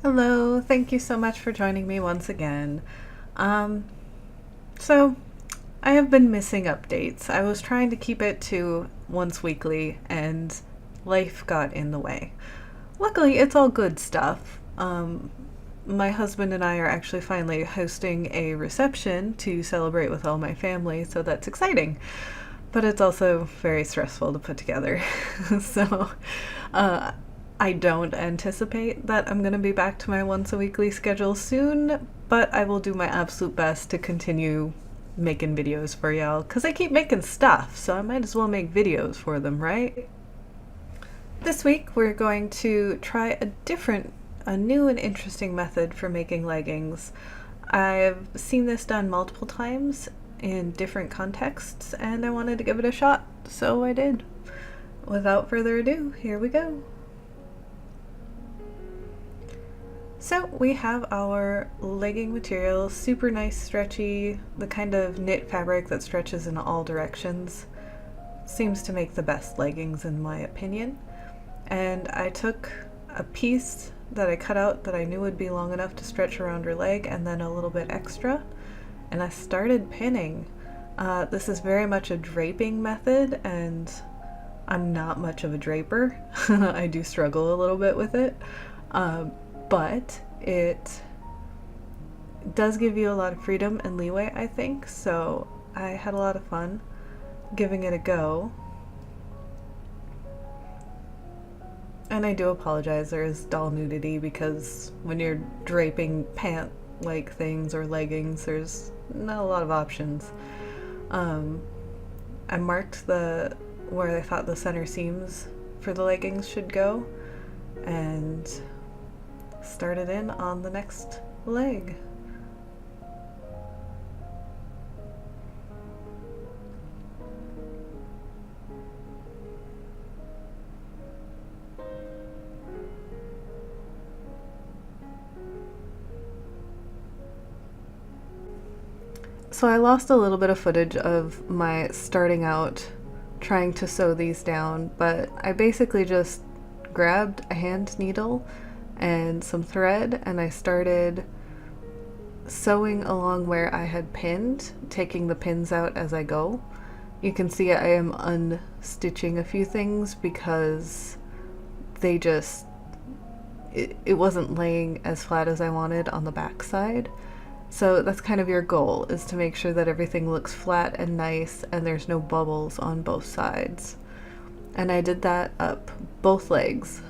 Hello, thank you so much for joining me once again. Um, so, I have been missing updates. I was trying to keep it to once weekly, and life got in the way. Luckily, it's all good stuff. My husband and I are actually finally hosting a reception to celebrate with all my family, so that's exciting. But it's also very stressful to put together. so, uh, I don't anticipate that I'm going to be back to my once a weekly schedule soon, but I will do my absolute best to continue making videos for y'all because I keep making stuff, so I might as well make videos for them, right? This week we're going to try a new and interesting method for making leggings. I've seen this done multiple times in different contexts and I wanted to give it a shot, so I did. Without further ado, here we go. So we have our legging material, super nice stretchy, the kind of knit fabric that stretches in all directions. Seems to make the best leggings in my opinion. And I took a piece that I cut out that I knew would be long enough to stretch around her leg and then a little bit extra, and I started pinning. This is very much a draping method and I'm not much of a draper. I do struggle a little bit with it. But it does give you a lot of freedom and leeway, I think, so I had a lot of fun giving it a go. And I do apologize, there is doll nudity because when you're draping pant-like things or leggings, there's not a lot of options. I marked where I thought the center seams for the leggings should go, and started in on the next leg. So I lost a little bit of footage of my starting out trying to sew these down, but I basically just grabbed a hand needle and some thread and I started sewing along where I had pinned, taking the pins out as I go. You can see I am unstitching a few things because it wasn't laying as flat as I wanted on the back side. So that's kind of your goal, is to make sure that everything looks flat and nice and there's no bubbles on both sides. And I did that up both legs.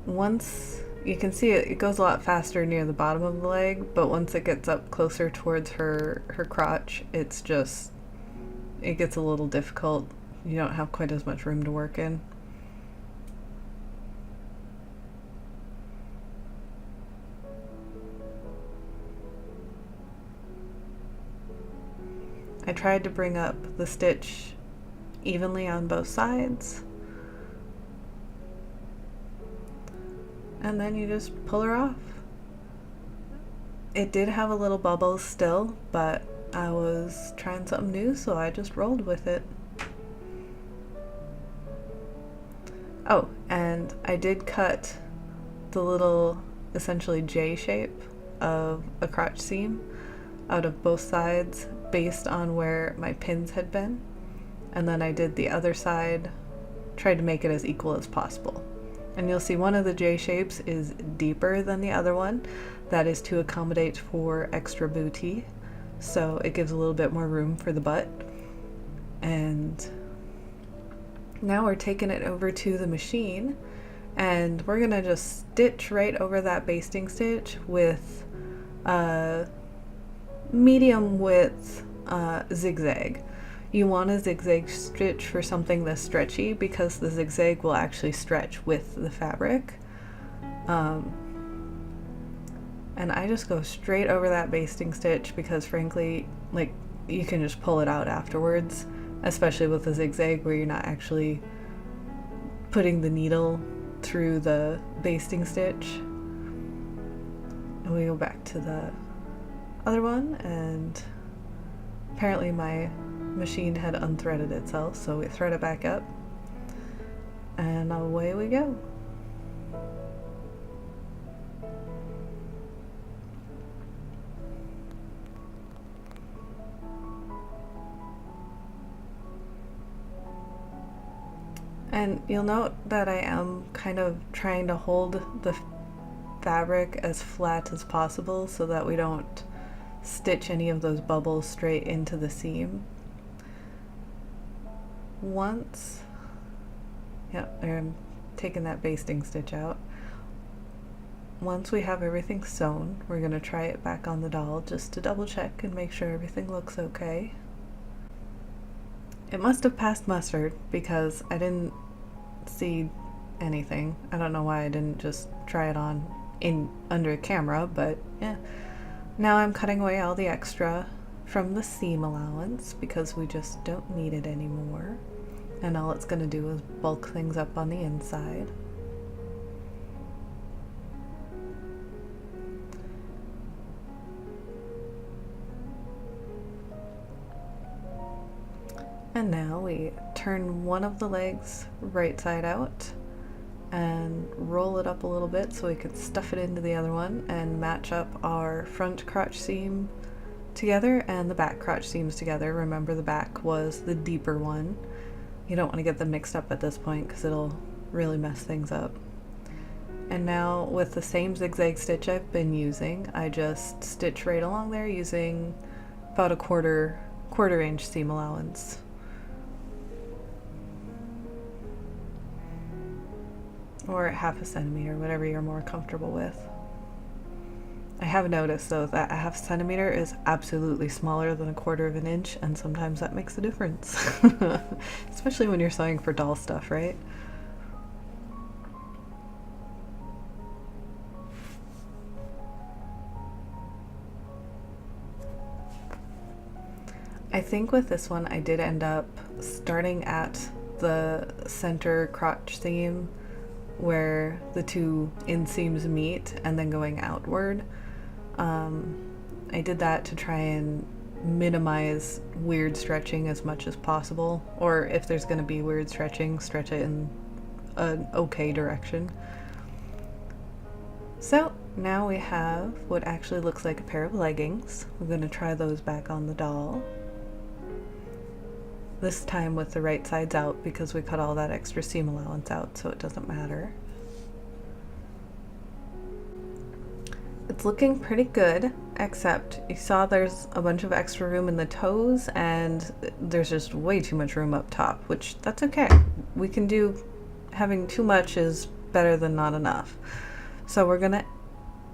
Once you can see it goes a lot faster near the bottom of the leg, but once it gets up closer towards her crotch, it gets a little difficult. You don't have quite as much room to work in. I tried to bring up the stitch evenly on both sides. And then you just pull her off. It did have a little bubble still, but I was trying something new, so I just rolled with it. Oh, and I did cut the little, essentially J shape of a crotch seam out of both sides based on where my pins had been. And then I did the other side, tried to make it as equal as possible. And you'll see one of the J shapes is deeper than the other one. That is to accommodate for extra booty, so it gives a little bit more room for the butt. And now we're taking it over to the machine and we're gonna just stitch right over that basting stitch with a medium width zigzag. You want a zigzag stitch for something that's stretchy because the zigzag will actually stretch with the fabric. And I just go straight over that basting stitch because frankly, like, you can just pull it out afterwards, especially with the zigzag where you're not actually putting the needle through the basting stitch. And we go back to the other one and apparently my machine had unthreaded itself, so we thread it back up, and away we go. And you'll note that I am kind of trying to hold the fabric as flat as possible so that we don't stitch any of those bubbles straight into the seam. I'm taking that basting stitch out. Once we have everything sewn, we're going to try it back on the doll just to double check and make sure everything looks okay. It must have passed mustard because I didn't see anything. I don't know why I didn't just try it on under camera, but yeah. Now I'm cutting away all the extra from the seam allowance because we just don't need it anymore. And all it's going to do is bulk things up on the inside. And now we turn one of the legs right side out and roll it up a little bit so we can stuff it into the other one and match up our front crotch seam together and the back crotch seams together. Remember, the back was the deeper one. You don't want to get them mixed up at this point because it'll really mess things up. And now with the same zigzag stitch I've been using, I just stitch right along there using about a quarter inch seam allowance. Or half a centimeter, whatever you're more comfortable with. I have noticed though that a half centimeter is absolutely smaller than a quarter of an inch, and sometimes that makes a difference. Especially when you're sewing for doll stuff, right? I think with this one I did end up starting at the center crotch seam where the two inseams meet and then going outward. I did that to try and minimize weird stretching as much as possible, or if there's going to be weird stretching, stretch it in an okay direction. So now we have what actually looks like a pair of leggings. We're going to try those back on the doll. This time with the right sides out because we cut all that extra seam allowance out, so it doesn't matter. It's looking pretty good, except you saw there's a bunch of extra room in the toes and there's just way too much room up top, which that's okay. We can do, having too much is better than not enough. So we're gonna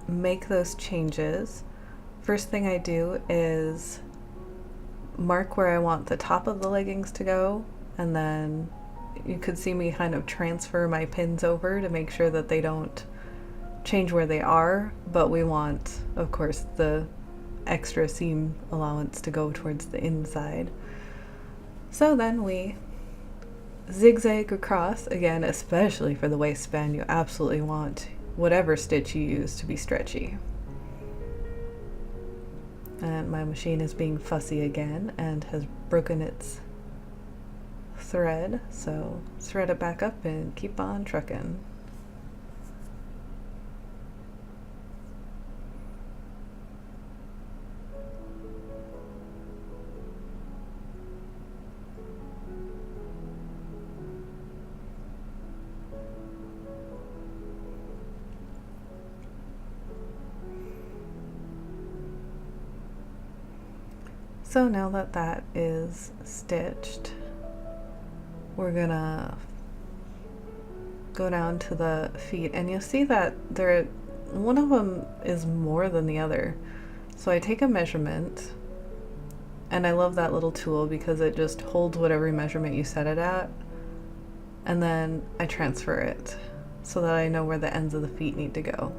make those changes. First thing I do is mark where I want the top of the leggings to go, and then you could see me kind of transfer my pins over to make sure that they don't change where they are, but we want, of course, the extra seam allowance to go towards the inside. So then we zigzag across, again, especially for the waistband, you absolutely want whatever stitch you use to be stretchy. And my machine is being fussy again and has broken its thread, so thread it back up and keep on trucking. So now that that is stitched, we're gonna go down to the feet, and you'll see that one of them is more than the other. So I take a measurement, and I love that little tool because it just holds whatever measurement you set it at, and then I transfer it so that I know where the ends of the feet need to go.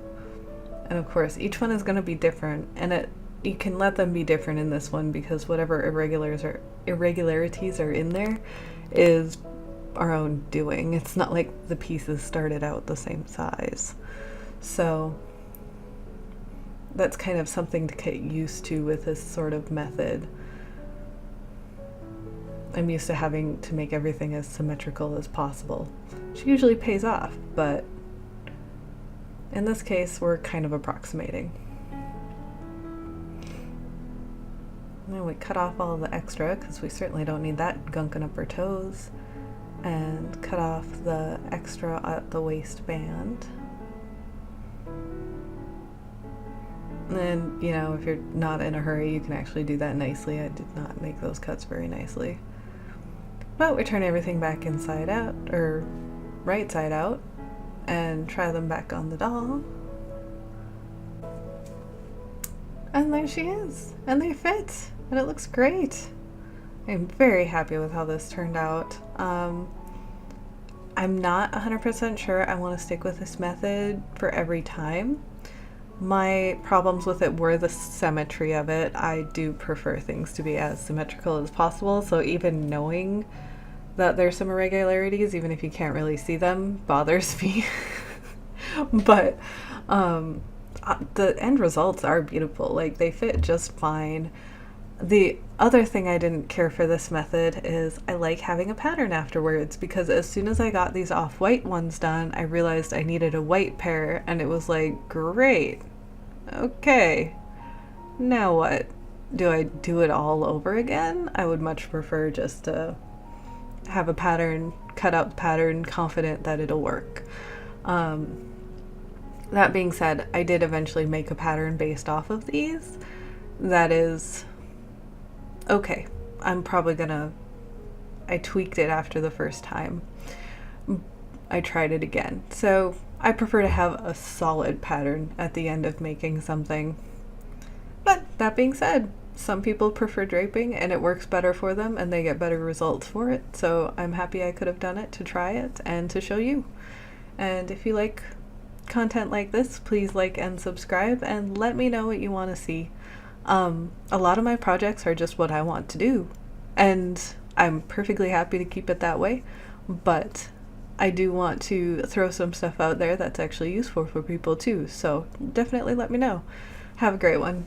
And of course, each one is going to be different, and you can let them be different in this one because whatever irregularities are in there is our own doing. It's not like the pieces started out the same size. So that's kind of something to get used to with this sort of method. I'm used to having to make everything as symmetrical as possible, which usually pays off, but in this case, we're kind of approximating. Then we cut off all the extra, because we certainly don't need that gunking up our toes, and cut off the extra at the waistband. And, you know, if you're not in a hurry, you can actually do that nicely. I did not make those cuts very nicely. But we turn everything back inside out, or right side out, and try them back on the doll. And there she is! And they fit! And it looks great! I'm very happy with how this turned out. I'm not 100% sure I want to stick with this method for every time. My problems with it were the symmetry of it. I do prefer things to be as symmetrical as possible, so even knowing that there's some irregularities, even if you can't really see them, bothers me. But the end results are beautiful. Like, they fit just fine. The other thing I didn't care for this method is I like having a pattern afterwards, because as soon as I got these off-white ones done, I realized I needed a white pair, and it was like, great. Okay, now what? Do I do it all over again? I would much prefer just to have a pattern, cut out the pattern, confident that it'll work. That being said, I did eventually make a pattern based off of these. That is okay. I'm probably gonna... I tweaked it after the first time. I tried it again. So I prefer to have a solid pattern at the end of making something. But that being said, some people prefer draping and it works better for them and they get better results for it. So I'm happy I could have done it to try it and to show you. And if you like content like this, please like and subscribe and let me know what you want to see. A lot of my projects are just what I want to do, and I'm perfectly happy to keep it that way, but I do want to throw some stuff out there that's actually useful for people too, so definitely let me know. Have a great one.